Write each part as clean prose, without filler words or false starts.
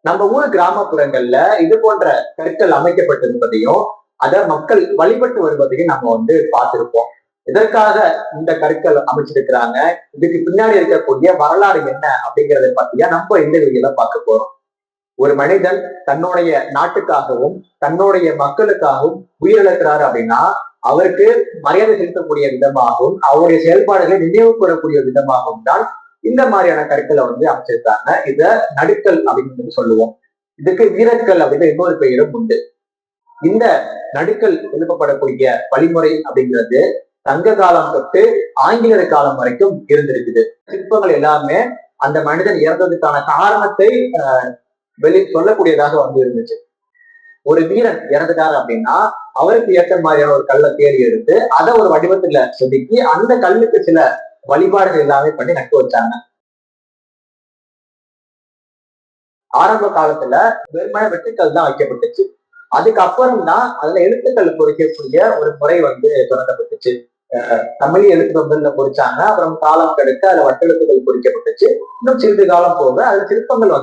நம்ம ஊர் கிராமப்புறங்கள்ல இது போன்ற கற்கள் அமைக்கப்பட்டிருப்பதையும் அதை மக்கள் வழிபட்டு வருவதையும் நம்ம பார்த்திருப்போம். இதற்காக இந்த கற்கள் அமைச்சிருக்கிறாங்க. இதுக்கு பின்னாடி இருக்கக்கூடிய வரலாறு என்ன அப்படிங்கறத பத்தியா நம்ம இந்த வீடியோல பார்க்க போறோம். ஒரு மனிதன் தன்னுடைய நாட்டுக்காகவும் தன்னுடைய மக்களுக்காகவும் உயிரிழக்கிறாரு அப்படின்னா அவருக்கு மரியாதை செலுத்தக்கூடிய விதமாகவும் அவருடைய செயல்பாடுகளை நினைவு கூறக்கூடிய விதமாகவும் தான் இந்த மாதிரியான கற்களை அமைச்சிருக்காங்க. இத நடுக்கல் அப்படின்னு சொல்லுவோம். இதுக்கு வீரக்கல் அப்படின்னு இன்னொரு பெயரும் உண்டு. இந்த நடுக்கல் எழுப்பப்படக்கூடிய வழிமுறை அப்படிங்கிறது சங்க காலம் தொட்டு ஆங்கிலேயர் காலம் வரைக்கும் இருந்திருக்குது. சிற்பங்கள் எல்லாமே அந்த மனிதன் இறந்ததுக்கான காரணத்தை சொல்லக்கூடியதாக இருந்துச்சு. ஒரு வீரன் இறந்துட்டாரு அப்படின்னா அவருக்கு ஏற்ற மாதிரியான ஒரு கல்லை தேடி எடுத்து அதை ஒரு வடிவத்துல செதுக்கி அந்த கல்லுக்கு சில வழிபாடுகள் எல்லாமே பண்ணி நட்டு வச்சாங்க. ஆரம்ப காலத்துல வெறுமன வெட்டுக்கள் தான் வைக்கப்பட்டுச்சு. அதுக்கப்புறம் தான் அதுல எழுத்துக்கள் பொறிக்கக்கூடிய ஒரு முறை தொடங்கப்பட்டுச்சு. தமிழ் எழுத்து பந்தல்ல பொறிச்சாங்க. அப்புறம் காலம் கெடுத்து அதுல வட்டெழுத்துக்கள் பொறிக்கப்பட்டுச்சு. இன்னும் சிறிது காலம் போக அதுல சிற்பங்கள்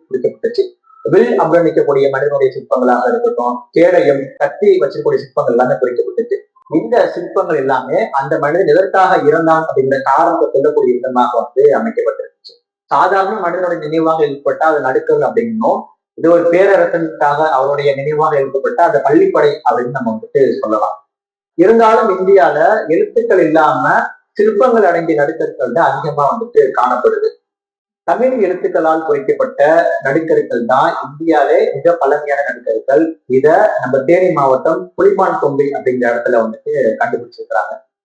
பொறிக்கப்பட்டுச்சு. வில் அம்பரணிக்கக்கூடிய மனிதனுடைய சிற்பங்களாக இருக்கட்டும், கேடயம் கத்தி வச்சிருக்கக்கூடிய சிற்பங்கள் எல்லாமே பொறிக்கப்பட்டுச்சு. இந்த சிற்பங்கள் எல்லாமே அந்த மனிதன் எதற்காக இறந்தான் அப்படிங்கிற காரணத்தை சொல்லக்கூடிய விதமாக அமைக்கப்பட்டிருந்துச்சு. சாதாரண மனிதனுடைய நினைவாக எழுப்பப்பட்ட அது நடுக்கல் அப்படின்னும், இது ஒரு பேரரசனுக்காக அவருடைய நினைவாக எழுப்பப்பட்ட அந்த பள்ளிப்படை அப்படின்னு நம்ம சொல்லலாம். இருந்தாலும் இந்தியால எழுத்துக்கள் இல்லாம சிற்பங்கள் அடங்கிய நடுக்கற்கள் தான் அதிகமா காணப்படுது. தமிழ் எழுத்துக்களால் பொறிக்கப்பட்ட நடுக்கற்கள் தான் இந்தியாவிலே மிக பழமையான நடுக்கற்கள். இத நம்ம தேனி மாவட்டம் புலிமான் கொம்பை அப்படிங்கிற இடத்துல கண்டுபிடிச்சிருக்கிறாங்க.